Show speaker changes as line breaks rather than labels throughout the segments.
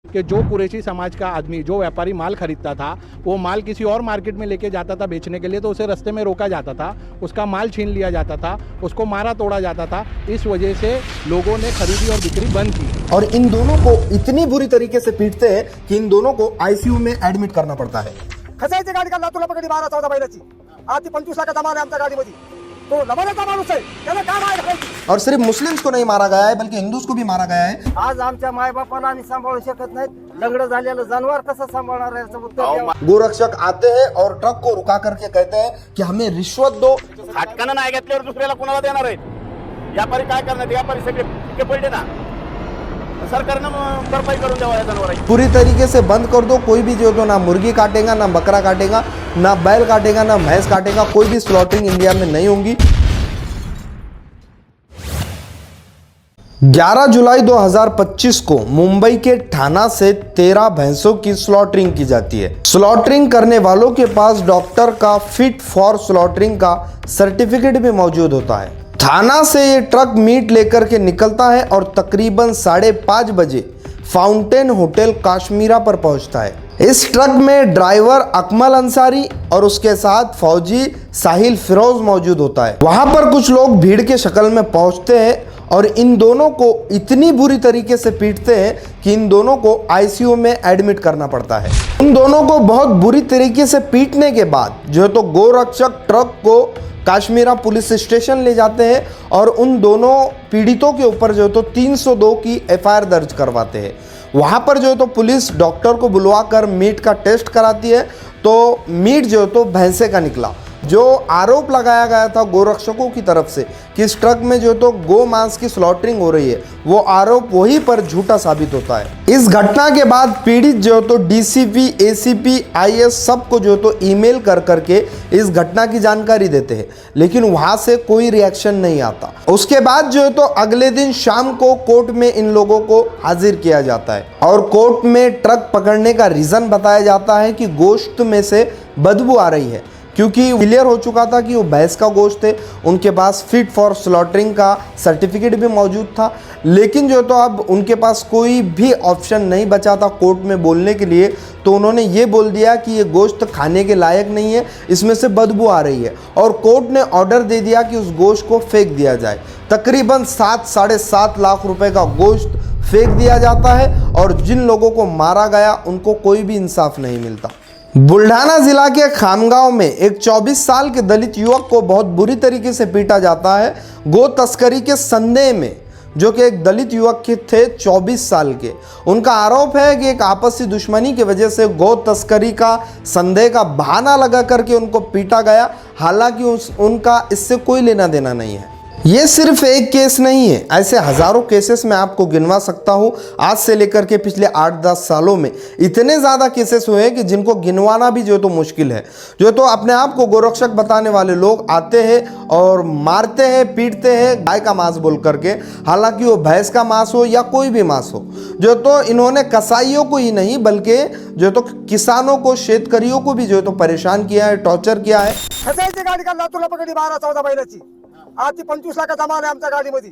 कि जो कुरैशी समाज का आदमी, जो व्यापारी माल खरीदता था, वो माल किसी और मार्केट में लेके जाता था बेचने के लिए, तो उसे रास्ते में रोका जाता था, उसका माल छीन लिया जाता था, उसको मारा तोड़ा जाता था। इस वजह से लोगों ने खरीदी और बिक्री बंद की।
और इन दोनों को इतनी बुरी तरीके से पीटते हैं कि इन दोनों को आईसीयू में एडमिट करना पड़ता है।
खसायची गाडी का लातूरला पकडी 12-14 बैलाची आधी 25 लाखाचा माल आहे आमच्या गाडीमध्ये। तो लबाडाचा माणूस आहे, त्याला काय मार घालायची।
और सिर्फ मुस्लिम्स को नहीं मारा गया है बल्कि हिंदूज को भी मारा गया है।
आज आमच्या मायबापाला आम्ही सांभाळू शकत नाहीत, लंगडं झालेलं जनावर कसं सांभाळणार आहे याचं उत्तर द्यावं।
गोरक्षक आते हैं और ट्रक को रुका करके कहते हैं कि हमें रिश्वत दो।
फाटकानं नाही घेतल्यावर दुसऱ्याला कोणाला देणार आहेत? व्यापारी काय करणार? व्यापारी सगळे फुटके पडले ना, सरकारनं भरपाई करून द्यावा या जनावरांची।
पूरी तरीके से बंद कर दो। कोई भी जो तो ना मुर्गी काटेगा, ना बकरा काटेगा, ना बैल काटेगा, ना भैंस काटेगा, कोई भी स्लॉटिंग इंडिया में नहीं होगी। 11 जुलाई 2025 को मुंबई के ठाणा से 13 भैंसों की स्लॉटरिंग की जाती है। स्लॉटरिंग करने वालों के पास डॉक्टर का फिट फॉर स्लॉटरिंग का सर्टिफिकेट भी मौजूद होता है। ठाणा से ये ट्रक मीट लेकर के निकलता है और तकरीबन 5:30 बजे फाउंटेन होटल काश्मीरा पर पहुंचता है। इस ट्रक में ड्राइवर अकमल अंसारी और उसके साथ फौजी साहिल फिरोज मौजूद होता है। वहां पर कुछ लोग भीड़ के शक्ल में पहुंचते हैं और इन दोनों को इतनी बुरी तरीके से पीटते हैं कि इन दोनों को आईसीयू में एडमिट करना पड़ता है। इन दोनों को बहुत बुरी तरीके से पीटने के बाद जो तो गोरक्षक ट्रक को काश्मीरा पुलिस स्टेशन ले जाते हैं और उन दोनों पीड़ितों के ऊपर जो तो 302 की एफआईआर दर्ज करवाते हैं। वहाँ पर जो तो पुलिस डॉक्टर को बुलवाकर मीट का टेस्ट कराती है, तो मीट जो तो भैंसे का निकला। जो आरोप लगाया गया था गोरक्षकों की तरफ से कि इस ट्रक में जो तो गो मांस की स्लॉटरिंग हो रही है, वो आरोप वहीं पर झूठा साबित होता है। इस घटना के बाद पीड़ित जो तो डीसीपी, एसीपी, आईएएस सबको जो तो ईमेल कर करके इस घटना की जानकारी देते हैं, लेकिन वहां से कोई रिएक्शन नहीं आता। उसके बाद जो तो अगले दिन शाम को कोर्ट में इन लोगों को हाजिर किया जाता है और कोर्ट में ट्रक पकड़ने का रीजन बताया जाता है कि गोश्त में से बदबू आ रही है, क्योंकि क्लियर हो चुका था कि वो भैंस का गोश्त थे। उनके पास फिट फॉर स्लॉटरिंग का सर्टिफिकेट भी मौजूद था, लेकिन जो तो अब उनके पास कोई भी ऑप्शन नहीं बचा था कोर्ट में बोलने के लिए, तो उन्होंने ये बोल दिया कि ये गोश्त खाने के लायक नहीं है, इसमें से बदबू आ रही है। और कोर्ट ने ऑर्डर दे दिया कि उस गोश्त को फेंक दिया जाए। तकरीबन 7-7.5 लाख रुपए का गोश्त फेंक दिया जाता है और जिन लोगों को मारा गया उनको कोई भी इंसाफ नहीं मिलता। बुल्ढाना जिला के खामगांव में एक 24 साल के दलित युवक को बहुत बुरी तरीके से पीटा जाता है गो तस्करी के संदेह में, जो कि एक दलित युवक के थे 24 साल के। उनका आरोप है कि एक आपसी दुश्मनी की वजह से गो तस्करी का संदेह का बहाना लगा करके उनको पीटा गया, हालांकि उनका इससे कोई लेना देना नहीं है। ये सिर्फ एक केस नहीं है, ऐसे हजारों केसेस मैं आपको गिनवा सकता हूँ। आज से लेकर के पिछले 8-10 सालों में इतने ज़्यादा केसेस हुए हैं कि जिनको गिनवाना भी जो तो मुश्किल है। जो तो अपने आप को गोरक्षक बताने वाले लोग आते हैं और मारते हैं, पीटते हैं गाय का मांस बोल करके, हालांकि वो भैंस का मांस हो या कोई भी मांस हो। जो तो इन्होंने कसाईयों को ही नहीं बल्कि जो तो किसानों को, शेतकरियों को भी जो तो परेशान किया है, टॉर्चर किया है।
खसायची गाडी का लातूरला पकडी 12-14 बैलाची आधी 25 लाखाचा माल आहे आमच्या गाडीमध्ये।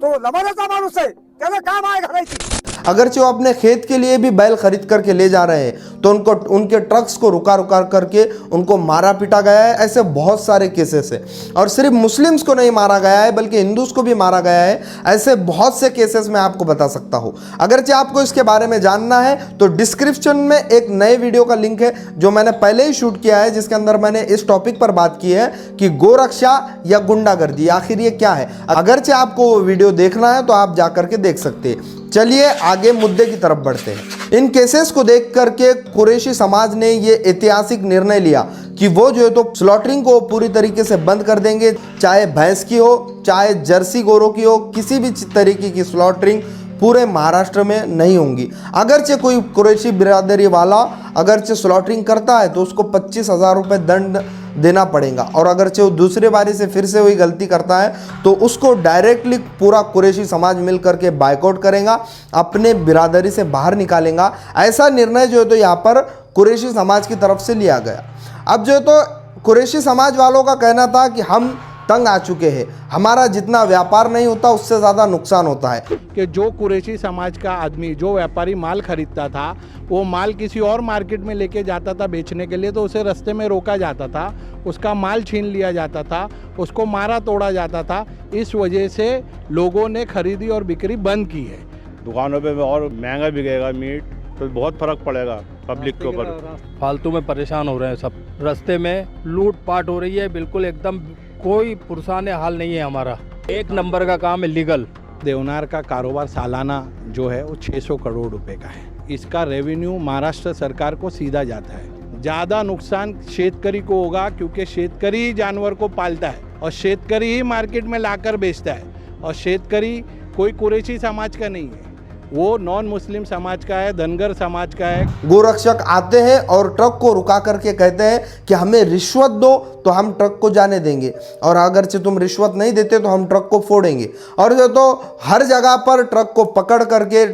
तो लबाडाचा माणूस आहे, त्याला काय मार घालायची।
अगरचे वो अपने खेत के लिए भी बैल खरीद करके ले जा रहे हैं, तो उनको उनके ट्रक्स को रुका करके उनको मारा पीटा गया है। ऐसे बहुत सारे केसेस हैं और सिर्फ मुस्लिम्स को नहीं मारा गया है बल्कि हिंदूज को भी मारा गया है। ऐसे बहुत से केसेस मैं आपको बता सकता हूँ। अगरचे आपको इसके बारे में जानना है तो डिस्क्रिप्शन में एक नए वीडियो का लिंक है जो मैंने पहले ही शूट किया है, जिसके अंदर मैंने इस टॉपिक पर बात की है कि गोरक्षा या गुंडागर्दी आखिर ये क्या है। अगरचे आपको वो वीडियो देखना है तो आप जा करके देख सकते हैं। चलिए आगे मुद्दे की तरफ बढ़ते हैं। इन केसेस को देख करके कुरैशी समाज ने ये ऐतिहासिक निर्णय लिया कि वो जो है तो स्लॉटरिंग को पूरी तरीके से बंद कर देंगे, चाहे भैंस की हो, चाहे जर्सी गोरों की हो, किसी भी तरीके की स्लॉटरिंग पूरे महाराष्ट्र में नहीं होंगी। अगरचे कोई कुरैशी बिरादरी वाला अगरचे स्लॉटरिंग करता है तो उसको 25,000 रुपये दंड देना पड़ेगा, और अगर वो दूसरे बारी से फिर से वही गलती करता है तो उसको डायरेक्टली पूरा कुरैशी समाज मिल करके बाइकआउट करेगा, अपने बिरादरी से बाहर निकालेगा। ऐसा निर्णय जो है तो यहाँ पर कुरैशी समाज की तरफ से लिया गया। अब जो है तो कुरैशी समाज वालों का कहना था कि हम तंग आ चुके हैं। हमारा जितना व्यापार नहीं होता उससे ज़्यादा नुकसान होता है।
कि जो कुरैशी समाज का आदमी, जो व्यापारी माल खरीदता था, वो माल किसी और मार्केट में लेके जाता था बेचने के लिए, तो उसे रास्ते में रोका जाता था, उसका माल छीन लिया जाता था, उसको मारा तोड़ा जाता था। इस वजह से लोगों ने खरीदी और बिक्री बंद की है।
दुकानों पे और महंगा बिकेगा मीट, तो बहुत फर्क पड़ेगा पब्लिक के ऊपर।
फालतू में परेशान हो रहे हैं सब, रास्ते में लूट पाट हो रही है, बिल्कुल एकदम कोई पुरसाने हाल नहीं है हमारा। एक नंबर का काम है लीगल।
देवनार का कारोबार सालाना जो है वो 600 करोड़ रुपए का है। इसका रेवेन्यू महाराष्ट्र सरकार को सीधा जाता है। ज़्यादा नुकसान शेतकरी को होगा, क्योंकि शेतकरी ही जानवर को पालता है और शेतकरी ही मार्केट में लाकर बेचता है। और शेतकरी कोई कुरैशी समाज का नहीं है, वो नॉन मुस्लिम समाज का है, धनगर समाज का है।
गोरक्षक आते हैं और ट्रक को रुका करके कहते हैं कि हमें रिश्वत दो तो हम ट्रक को जाने देंगे, और अगर से तुम रिश्वत नहीं देते तो हम ट्रक को फोड़ेंगे। और जो तो हर जगह पर ट्रक को पकड़ करके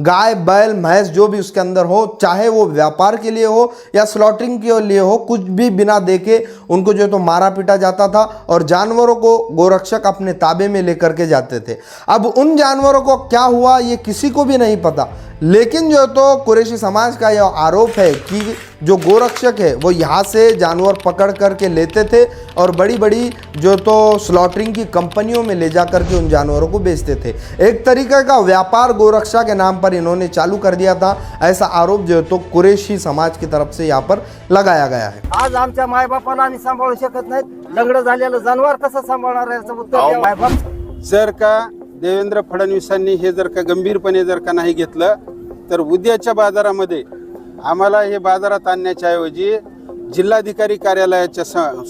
गाय बैल भैंस जो भी उसके अंदर हो, चाहे वो व्यापार के लिए हो या स्लॉटरिंग के लिए हो, कुछ भी बिना देखे उनको जो तो मारा पीटा जाता था और जानवरों को गोरक्षक अपने ताबे में लेकर के जाते थे। अब उन जानवरों को क्या हुआ ये किसी को भी नहीं पता, लेकिन जो तो कुरैशी समाज का यह आरोप है कि जो गोरक्षक है वो यहाँ से जानवर पकड़ करके लेते थे और बड़ी बड़ी जो तो स्लॉटरिंग की कंपनियों में ले जा करके उन जानवरों को बेचते थे। एक तरीके का व्यापार गोरक्षा के नाम पर इन्होंने चालू कर दिया था, ऐसा आरोप जो तो कुरैशी समाज की तरफ से यहाँ पर लगाया गया है।
आज आमच्या मायबापाला आम्ही सांभाळू शकत नाहीत, लंगडं झालेलं जनावर कसं सांभाळणार आहे याचं उत्तर द्या मायबाप।
जर का देवेंद्र फडणवीसांनी हे जर का गंभीरपणे जर का नाही घेतलं तर उद्याच्या बाजारामध्ये आम्हाला हे बाजारात आणण्याच्या ऐवजी जिल्हाधिकारी कार्यालयाच्या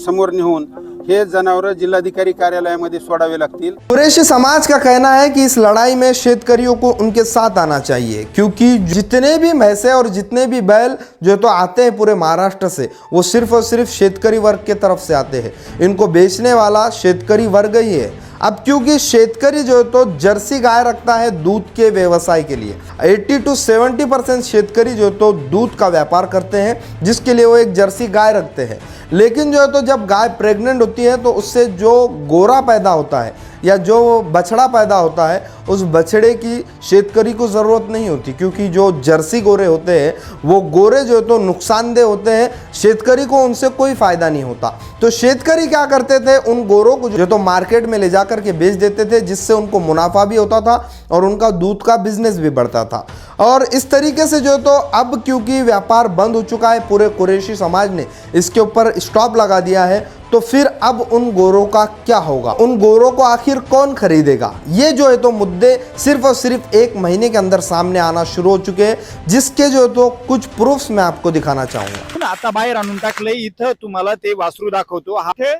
समोर नेऊन हे जनावर जिल्हाधिकारी कार्यालयामध्ये सोडावे लागतील।
कुरैशी समाज का कहना है कि इस लड़ाई में शेतकरियों को उनके साथ आना चाहिए, क्योंकि जितने भी भैंसे और जितने भी बैल जो तो आते हैं पूरे महाराष्ट्र से, वो सिर्फ और सिर्फ शेतकरी वर्ग के तरफ से आते हैं। इनको बेचने वाला शेतकरी वर्ग ही है। अब क्योंकि शेतकरी जो तो जर्सी गाय रखता है दूध के व्यवसाय के लिए, 80 to 70% शेतकरी जो तो दूध का व्यापार करते हैं, जिसके लिए वो एक जर्सी गाय रखते हैं। लेकिन जो तो जब गाय प्रेग्नेंट होती है तो उससे जो गोरा पैदा होता है या जो बछड़ा पैदा होता है, उस बछड़े की शेतकरी को ज़रूरत नहीं होती, क्योंकि जो जर्सी गोरे होते हैं वो गोरे जो तो नुकसानदेह होते हैं, शेतकरी को उनसे कोई फ़ायदा नहीं होता। तो शेतकरी क्या करते थे, उन गोरों को जो तो मार्केट में ले जा कर के बेच देते थे, जिससे उनको मुनाफा भी होता था और उनका दूध का बिजनेस भी बढ़ता था। और इस तरीके से जो तो अब क्योंकि व्यापार बंद हो चुका है, पूरे कुरैशी समाज ने इसके ऊपर स्टॉप लगा दिया है, तो फिर अब उन गोरों का क्या होगा, उन गोरों को आखिर कौन खरीदेगा? ये जो है तो मुद्दे सिर्फ और सिर्फ 1 महीने के अंदर सामने आना शुरू हो चुके हैं, जिसके जो तो कुछ प्रूफ्स मैं आपको दिखाना चाहूंगा।
आता बाहेर आणून टाकले, इथं तुम्हाला ते वासरू दाखवतो, हा ते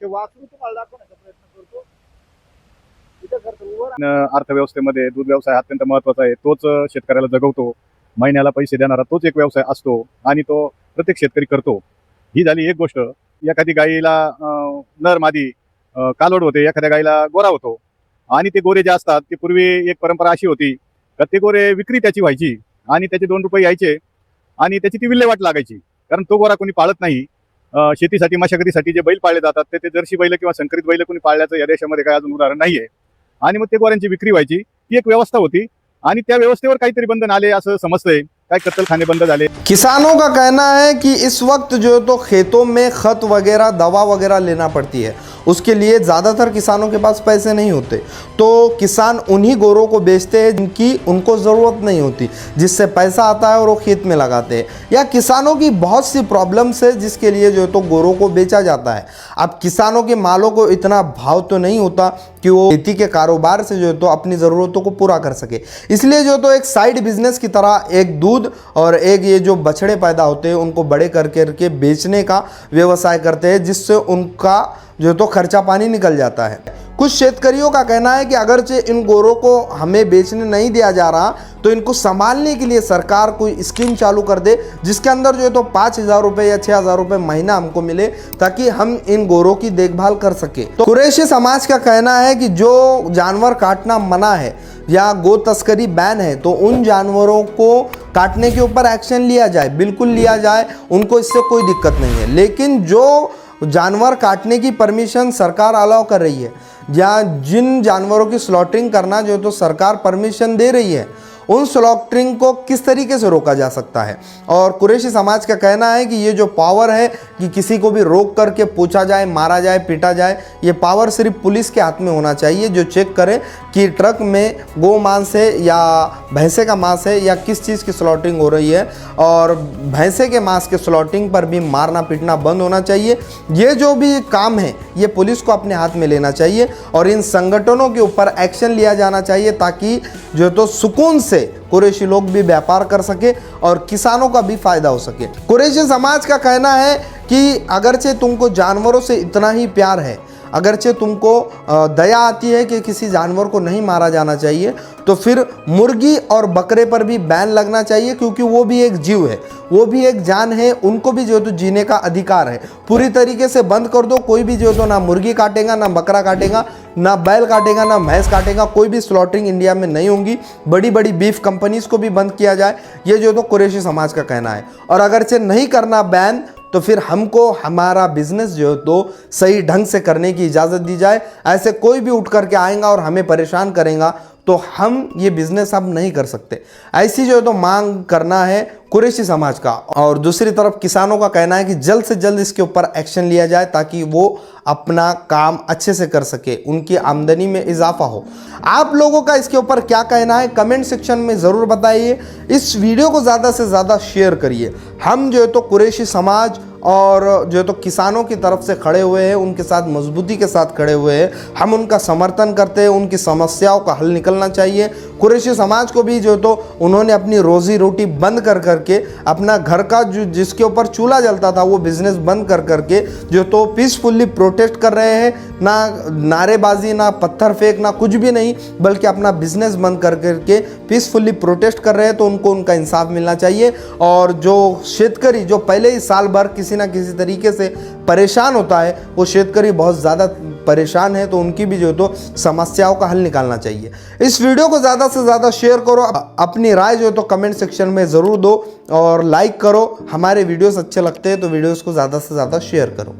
वासरू तुम्हाला दाखवण्याचा प्रयत्न करतो।
अर्थव्यवस्थेमध्ये दूध व्यवसाय अत्यंत महत्त्वाचा आहे। तोच शेतकऱ्याला जगवतो, महिन्याला पैसे देणारा तोच एक व्यवसाय असतो आणि तो प्रत्येक शेतकरी करतो। ही झाली एक गोष्ट। एखादी गाईला नर मादी कालवड होते, एखाद्या गाईला गोरा होतो, आणि ते गोरे जे असतात ते पूर्वी एक परंपरा अशी होती का ते गोरे विक्री त्याची व्हायची आणि त्याचे 2 रुपये यायचे आणि त्याची ती विल्हेवाट लागायची, कारण तो गोरा कोणी पाळत नाही। शेतीसाठी मशागतीसाठी जे बैल पाळले जातात ते जर्सी बैल किंवा संकरित बैल कोणी पाळल्याचं या देशामध्ये काय अजून उदाहरण नाहीये, आणि मग ते गोऱ्यांची विक्री व्हायची, ती एक व्यवस्था होती आणि त्या व्यवस्थेवर काहीतरी बंधन आले असं समजतंय। काय कत्तलखाने बंद झाले।
किसानों का कहना है कि इस वक्त जो तो खेतों में खत वगैरह दवा वगैरह लेना पड़ती है, उसके लिए ज़्यादातर किसानों के पास पैसे नहीं होते, तो किसान उन्हीं गोरों को बेचते हैं जिनकी उनको ज़रूरत नहीं होती, जिससे पैसा आता है और वो खेत में लगाते हैं। या किसानों की बहुत सी प्रॉब्लम्स है जिसके लिए जो तो गोरों को बेचा जाता है। अब किसानों के मालों को इतना भाव तो नहीं होता कि वो खेती के कारोबार से जो तो अपनी ज़रूरतों को पूरा कर सके, इसलिए जो तो एक साइड बिजनेस की तरह एक दूध और एक ये जो बछड़े पैदा होते हैं उनको बड़े करके बेचने का व्यवसाय करते हैं, जिससे उनका जो तो खर्चा पानी निकल जाता है। कुछ शेतकरियों का कहना है कि अगरचे इन गोरों को हमें बेचने नहीं दिया जा रहा, तो इनको संभालने के लिए सरकार कोई स्कीम चालू कर दे, जिसके अंदर जो है तो 5,000 रुपये या 6,000 रुपये महीना हमको मिले, ताकि हम इन गोरों की देखभाल कर सके। तो कुरैशी समाज का कहना है कि जो जानवर काटना मना है या गो तस्करी बैन है, तो उन जानवरों को काटने के ऊपर एक्शन लिया जाए, बिल्कुल लिया जाए, उनको इससे कोई दिक्कत नहीं है। लेकिन जो जानवर काटने की परमिशन सरकार अलाउ कर रही है, या जिन जानवरों की स्लॉटरिंग करना जो तो सरकार परमिशन दे रही है, उन स्लॉटरिंग को किस तरीके से रोका जा सकता है। और कुरैशी समाज का कहना है कि ये जो पावर है कि किसी को भी रोक करके पूछा जाए, मारा जाए, पीटा जाए, ये पावर सिर्फ पुलिस के हाथ में होना चाहिए, जो चेक करे कि ट्रक में गौ मांस है या भैंसे का मांस है या किस चीज़ की स्लॉटरिंग हो रही है। और भैंसे के मांस के स्लॉटरिंग पर भी मारना पीटना बंद होना चाहिए। ये जो भी काम है ये पुलिस को अपने हाथ में लेना चाहिए और इन संगठनों के ऊपर एक्शन लिया जाना चाहिए, ताकि जो तो सुकून से कुरैशी लोग भी व्यापार कर सके और किसानों का भी फायदा हो सके। कुरैशी समाज का कहना है कि अगरचे तुमको जानवरों से इतना ही प्यार है, अगरचे तुमको दया आती है कि किसी जानवर को नहीं मारा जाना चाहिए, तो फिर मुर्गी और बकरे पर भी बैन लगना चाहिए, क्योंकि वो भी एक जीव है, वो भी एक जान है, उनको भी जो तो जीने का अधिकार है। पूरी तरीके से बंद कर दो, कोई भी जो तो ना मुर्गी काटेगा, ना बकरा काटेगा, ना बैल काटेगा, ना भैंस काटेगा, कोई भी स्लॉटरिंग इंडिया में नहीं होंगी। बड़ी बड़ी बीफ कंपनीज को भी बंद किया जाए, ये जो तो कुरैशी समाज का कहना है। और अगरचे नहीं करना बैन, तो फिर हमको हमारा बिजनेस जो है तो सही ढंग से करने की इजाज़त दी जाए। ऐसे कोई भी उठ करके आएगा और हमें परेशान करेगा तो हम ये बिजनेस अब नहीं कर सकते। ऐसी जो है तो मांग करना है कुरैशी समाज का। और दूसरी तरफ किसानों का कहना है कि जल्द से जल्द इसके ऊपर एक्शन लिया जाए, ताकि वो अपना काम अच्छे से कर सके, उनकी आमदनी में इजाफा हो। आप लोगों का इसके ऊपर क्या कहना है कमेंट सेक्शन में ज़रूर बताइए। इस वीडियो को ज़्यादा से ज़्यादा शेयर करिए। हम जो है तो कुरैशी समाज और जो तो किसानों की तरफ से खड़े हुए हैं, उनके साथ मजबूती के साथ खड़े हुए हैं, हम उनका समर्थन करते हैं। उनकी समस्याओं का हल निकलना चाहिए। कुरैशी समाज को भी जो तो उन्होंने अपनी रोजी रोटी बंद कर करके अपना घर का जो जिसके ऊपर चूल्हा जलता था वो बिजनेस बंद कर करके जो तो पीसफुली प्रोटेस्ट कर रहे हैं, ना नारेबाजी, ना पत्थर फेंक, ना कुछ भी नहीं, बल्कि अपना बिजनेस बंद कर करके पीसफुली प्रोटेस्ट कर रहे हैं, तो उनको उनका इंसाफ मिलना चाहिए। और जो शेतकरी जो पहले ही साल भर किसी ना किसी तरीके से परेशान होता है, वो शेतकरी बहुत ज़्यादा परेशान है, तो उनकी भी जो तो समस्याओं का हल निकालना चाहिए। इस वीडियो को ज़्यादा से ज़्यादा शेयर करो, अपनी राय जो तो कमेंट सेक्शन में ज़रूर दो और लाइक करो। हमारे वीडियोस अच्छे लगते हैं तो वीडियोस को ज़्यादा से ज़्यादा शेयर करो।